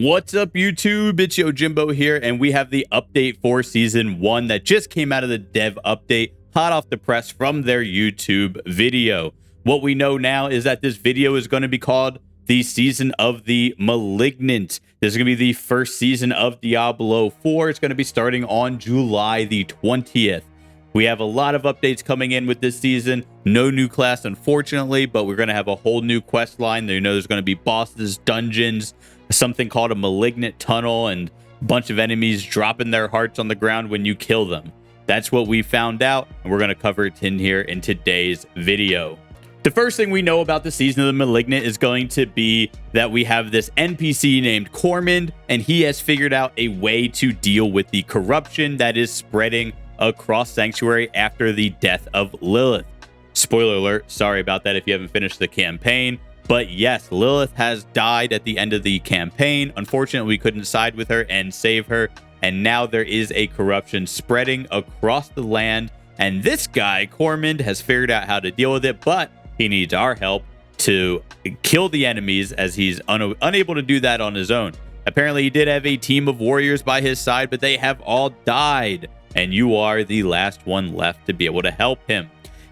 What's up, YouTube? It's Jimbo here, and we have the update for Season 1 that just came out of the dev update, hot off the press from their YouTube video. What we know now is that this video is going to be called the Season of the Malignant. This is going to be the first season of Diablo 4. It's going to be starting on July the 20th. We have a lot of updates coming in with this season. No new class, unfortunately, but we're going to have a whole new quest line. You know, there's going to be bosses, dungeons, something called a Malignant tunnel, and a bunch of enemies dropping their hearts on the ground when you kill them. That's what we found out, and we're going to cover it in here in today's video. The first thing we know about the Season of the Malignant is going to be that we have this NPC named Cormand, and he has figured out a way to deal with the corruption that is spreading across Sanctuary after the death of Lilith. Spoiler alert, sorry about that if you haven't finished the campaign. But yes, Lilith has died at the end of the campaign. Unfortunately, we couldn't side with her and save her. And now there is a corruption spreading across the land. And this guy, Cormand, has figured out how to deal with it, but he needs our help to kill the enemies, as he's unable to do that on his own. Apparently, he did have a team of warriors by his side, but they have all died. And you are the last one left to be able to help him.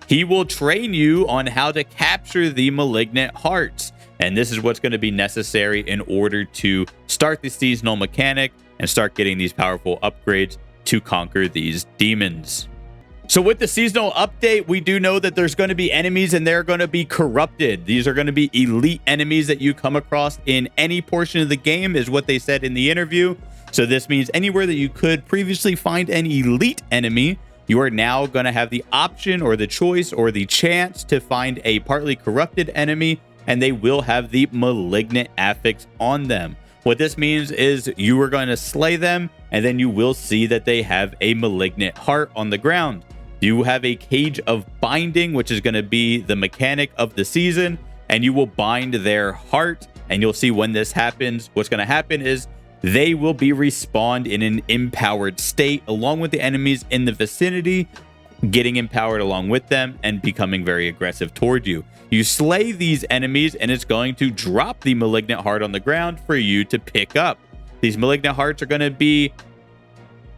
He will train you on how to capture the Malignant hearts. And this is what's going to be necessary in order to start the seasonal mechanic and start getting these powerful upgrades to conquer these demons. So with the seasonal update, we do know that there's going to be enemies and they're going to be corrupted. These are going to be elite enemies that you come across in any portion of the game, is what they said in the interview. So this means anywhere that you could previously find an elite enemy, you are now going to have the option or the choice or the chance to find a partly corrupted enemy, and they will have the Malignant affix on them. What this means is you are going to slay them, and then you will see that they have a Malignant heart on the ground. You have a cage of binding, which is going to be the mechanic of the season, and you will bind their heart, and you'll see when this happens, what's going to happen is they will be respawned in an empowered state along with the enemies in the vicinity, getting empowered along with them and becoming very aggressive toward you. You slay these enemies and it's going to drop the Malignant heart on the ground for you to pick up. These Malignant hearts are going to be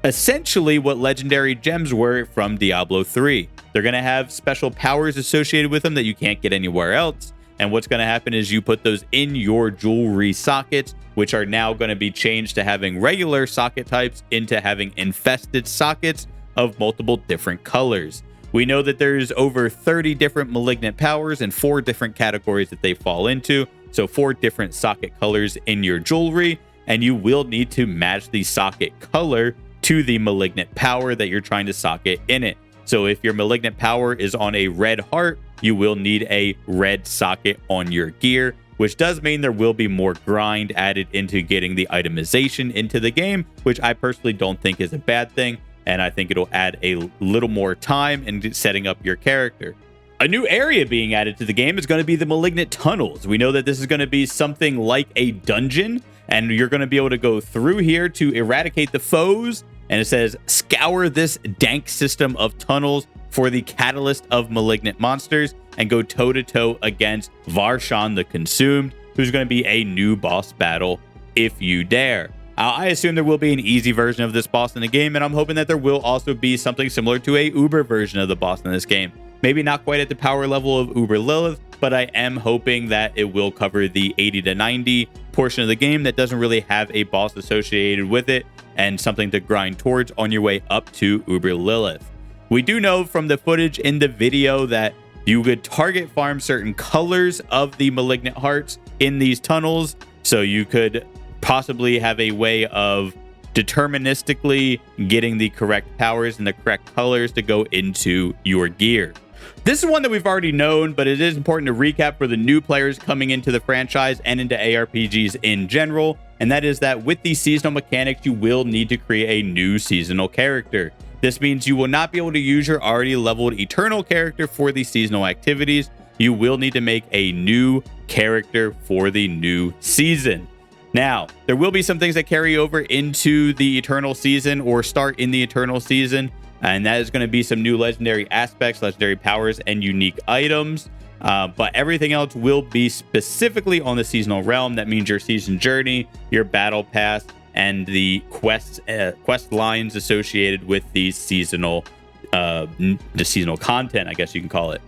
essentially what legendary gems were from Diablo 3. They're going to have special powers associated with them that you can't get anywhere else. And what's going to happen is you put those in your jewelry sockets, which are now going to be changed to having regular socket types into having infested sockets of multiple different colors. We know that there's over 30 different Malignant powers and 4 different categories that they fall into. So 4 different socket colors in your jewelry, and you will need to match the socket color to the Malignant power that you're trying to socket in it. So if your Malignant power is on a red heart, you will need a red socket on your gear, which does mean there will be more grind added into getting the itemization into the game, which I personally don't think is a bad thing. And I think it'll add a little more time in setting up your character. A new area being added to the game is going to be the Malignant tunnels. We know that this is going to be something like a dungeon, and you're going to be able to go through here to eradicate the foes. And it says, scour this dank system of tunnels for the catalyst of Malignant monsters and go toe-to-toe against Varshan the Consumed, who's going to be a new boss battle if you dare. I assume there will be an easy version of this boss in the game, and I'm hoping that there will also be something similar to a Uber version of the boss in this game. Maybe not quite at the power level of Uber Lilith, but I am hoping that it will cover the 80 to 90 portion of the game that doesn't really have a boss associated with it and something to grind towards on your way up to Uber Lilith. We do know from the footage in the video that you could target farm certain colors of the Malignant hearts in these tunnels, so you could possibly have a way of deterministically getting the correct powers and the correct colors to go into your gear. This is one that we've already known, but it is important to recap for the new players coming into the franchise and into ARPGs in general, and that is that with these seasonal mechanics, you will need to create a new seasonal character. This means you will not be able to use your already leveled Eternal character for the seasonal activities. You will need to make a new character for the new season. Now, there will be some things that carry over into the Eternal season or start in the Eternal season, and that is going to be some new legendary aspects, legendary powers, and unique items. But everything else will be specifically on the seasonal realm. That means your season journey, your battle pass, and the quest lines associated with these seasonal content, I guess you can call it.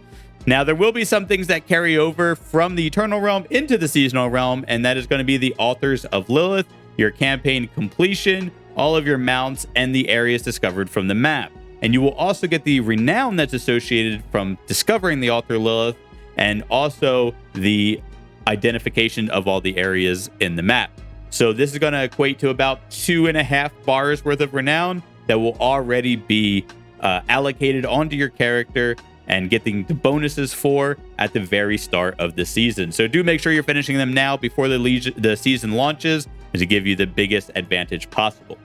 Now, there will be some things that carry over from the Eternal Realm into the Seasonal Realm, and that is going to be the Altars of Lilith, your campaign completion, all of your mounts, and the areas discovered from the map. And you will also get the renown that's associated from discovering the Altar of Lilith, and also the identification of all the areas in the map. So this is going to equate to about 2.5 bars worth of renown that will already be allocated onto your character and getting the bonuses for at the very start of the season. So do make sure you're finishing them now before the season launches to give you the biggest advantage possible.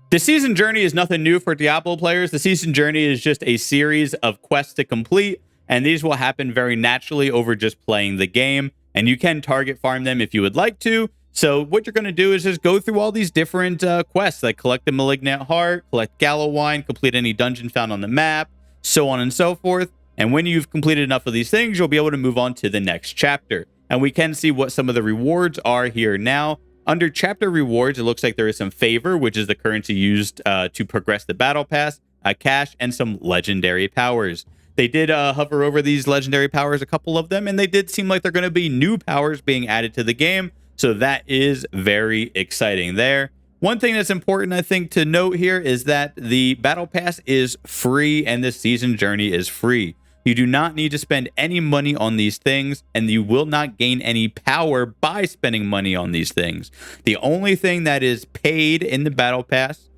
The season journey is nothing new for Diablo players. The season journey is just a series of quests to complete, and these will happen very naturally over just playing the game, and you can target farm them if you would like to. So what you're going to do is just go through all these different quests, like collect the Malignant Heart, collect Gallow Wine, complete any dungeon found on the map, so on and so forth. And when you've completed enough of these things, you'll be able to move on to the next chapter. And we can see what some of the rewards are here now. Under chapter rewards, it looks like there is some favor, which is the currency used to progress the battle pass, cash, and some legendary powers. They did hover over these legendary powers, a couple of them, and they did seem like they're going to be new powers being added to the game. So that is very exciting there. One thing that's important, I think, to note here is that the battle pass is free and the season journey is free. You do not need to spend any money on these things, and you will not gain any power by spending money on these things. The only thing that is paid in the battle pass,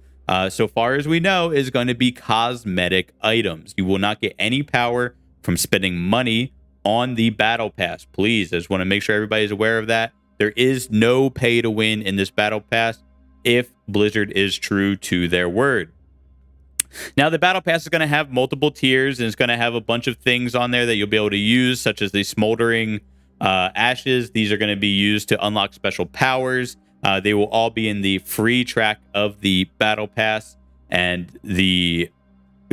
so far as we know, is going to be cosmetic items. You will not get any power from spending money on the battle pass. Please, I just want to make sure everybody's aware of that. There is no pay to win in this battle pass if Blizzard is true to their word. Now, the battle pass is going to have multiple tiers, and it's going to have a bunch of things on there that you'll be able to use, such as the smoldering ashes. These are going to be used to unlock special powers. They will all be in the free track of the battle pass, and the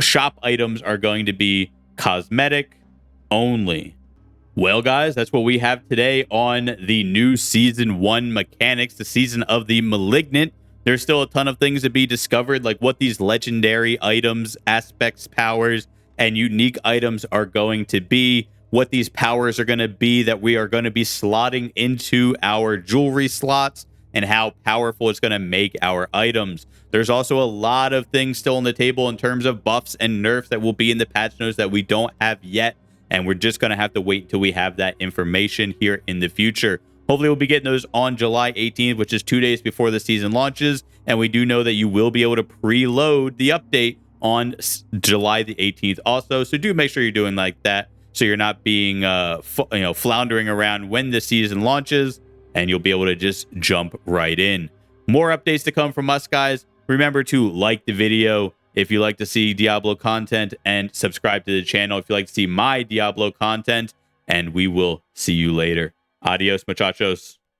shop items are going to be cosmetic only. Well, guys, that's what we have today on the new Season 1 mechanics, the Season of the Malignant. There's still a ton of things to be discovered, like what these legendary items, aspects, powers, and unique items are going to be, what these powers are going to be that we are going to be slotting into our jewelry slots, and how powerful it's going to make our items. There's also a lot of things still on the table in terms of buffs and nerfs that will be in the patch notes that we don't have yet, and we're just going to have to wait until we have that information here in the future. Hopefully, we'll be getting those on July 18th, which is 2 days before the season launches. And we do know that you will be able to preload the update on July the 18th also. So do make sure you're doing like that, so you're not being floundering around when the season launches, and you'll be able to just jump right in. More updates to come from us, guys. Remember to like the video if you like to see Diablo content, and subscribe to the channel if you like to see my Diablo content. And we will see you later. Adios, muchachos.